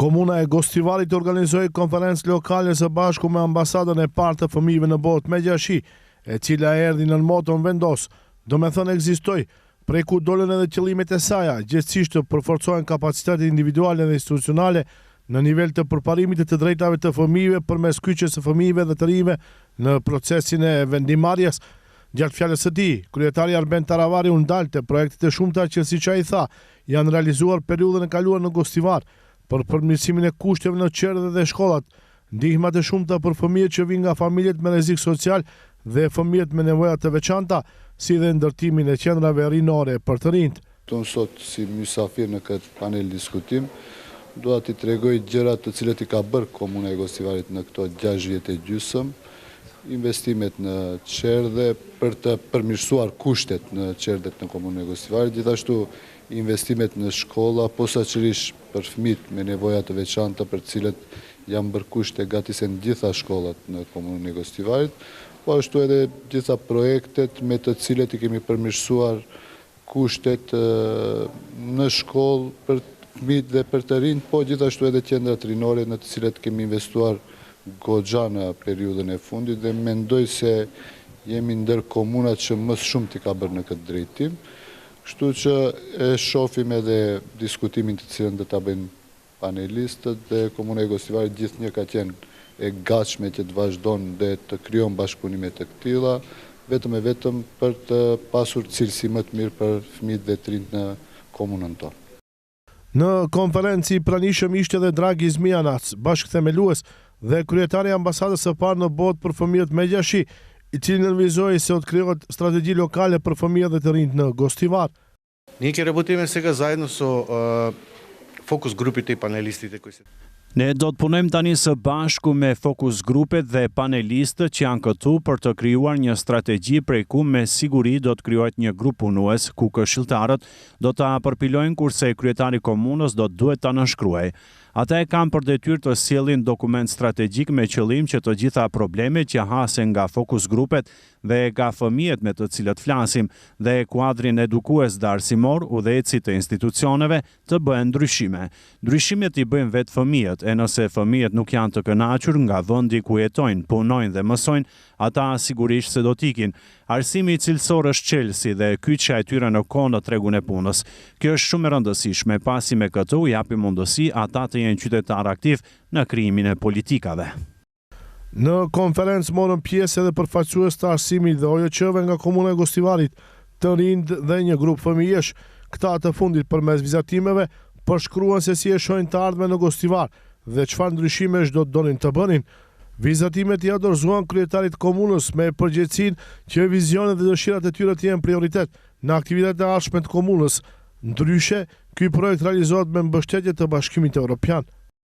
Komuna e Gostivarit organizoi konferencë lokale së bashku me ambasadën e parë të fëmijëve në botë Megjashi, e cila erdhi në moton vendos, do me thënë ekzistoj, prej ku dolën edhe qëllimet e saja, gjithsesi të përforcohen kapacitetet individuale dhe institucionale në nivel të përparimit të drejtave të fëmijëve përmes kyçjes së fëmijëve dhe të rinjve në procesin e vendimarrjes. Gjatë fjalës së tij, kryetari Arben Taravari u ndalte projektet e shumta që siç ai tha, janë realizuar periudhën e kaluar në Gostivar për përmirësimin e kushteve në qerdhe dhe shkollat, ndihmat e shumta për fëmijët që vijnë nga familjet me rrezik social dhe fëmijët me nevoja të veçanta, si dhe ndërtimin e qendrave rinore për të rinjt. Tonë sot si mysafir në këtë panel diskutim, dua t'i tregoj gjërat të cilët i ka bërë Komuna e Gostivarit në këto 6 vjet e gjysmë, investimet në qerdhe për të përmirësuar kushtet në qerdhet në Komunën e Gostivarit, gjithashtu investimet në shkolla, posaçërisht për fëmijët me nevoja të veçanta për cilët janë bërë kushte gatisen gjitha shkollat në Komunën e Gostivarit, po ashtu edhe gjitha projektet me të cilët i kemi përmirësuar kushtet në shkollë për fëmijët dhe për të rinjt, po gjithashtu edhe qendrat rinore në të cilët kemi investuar goxha në periudhën e fundit dhe mendoj se jemi ndër komunat që më shumë t'i ka bërë në këtë drejtim. Kështu që e shohim edhe diskutimin të cilën do ta bëjnë panelistët dhe Komuna e Gostivarit gjithnjë ka qenë e gatshme që të vazhdon dhe të krijon bashkëpunime të tilla, vetëm e vetëm për të pasur cilësi më të mirë për fëmijët dhe të rinjt në komunën tonë. Në konferencë i pranishëm ishte edhe Dragi Zmijanac, bashkëthemelues dhe kryetari i ambasadës së parë në botë për fëmijët Megjashi, i cili nënvizoi se të krijohet strategji lokale për fëmijët dhe të rinjt në Gostivar. Ние ќе работиме сега заедно со фокус групите и панелистите кои се. Ne do të punojmë tani së bashku me fokus grupet dhe panelistët që janë këtu për të krijuar një strategji prej ku me siguri do të krijohet një grup punues ku këshilltarët do ta përpilojnë kurse kryetari i komunës do duhet ta nënshkruajë. Ata e kanë për detyrë të sjellin dokument strategjik me qëllim që të gjitha problemet që hasen nga fokus grupet dhe nga fëmijët me të cilët flasim dhe kuadrin edukues dhe arsimor, udhëhecit të institucioneve të bëhen ndryshime. Ndryshimet i bëjnë vetë fëmijët, e nëse fëmijët nuk janë të kënaqur nga vendi ku jetojnë, punojnë dhe mësojnë, ata sigurisht se do t'ikin. Arsimi cilësor është çelësi dhe kyçja e tyre në kohë në tregun e punës. Kjo është shumë e rëndësishme, pasi me këtë u japi mundësi ata të jenë qytetar aktiv në krijimin e politikave. Në konferencë morën pjesë edhe përfaqësues të arsimit dhe OJQ-ve nga Komuna e Gostivarit, të rinjt dhe një grup fëmijësh. Këta të fundit përmes vizatimeve përshkruan se si e shohin të ardhmen në Gostivar dhe çfarë ndryshimesh do të donin të bënin. Vizatimet i dorëzuan kryetarit komunës me përgjegjësinë që vizionet dhe dëshirat e tyre të jenë prioritet në aktivitetet e ardhshme të komunës. Ndryshe, ky projekt realizohet me mbështetje të Bashkimit Evropian.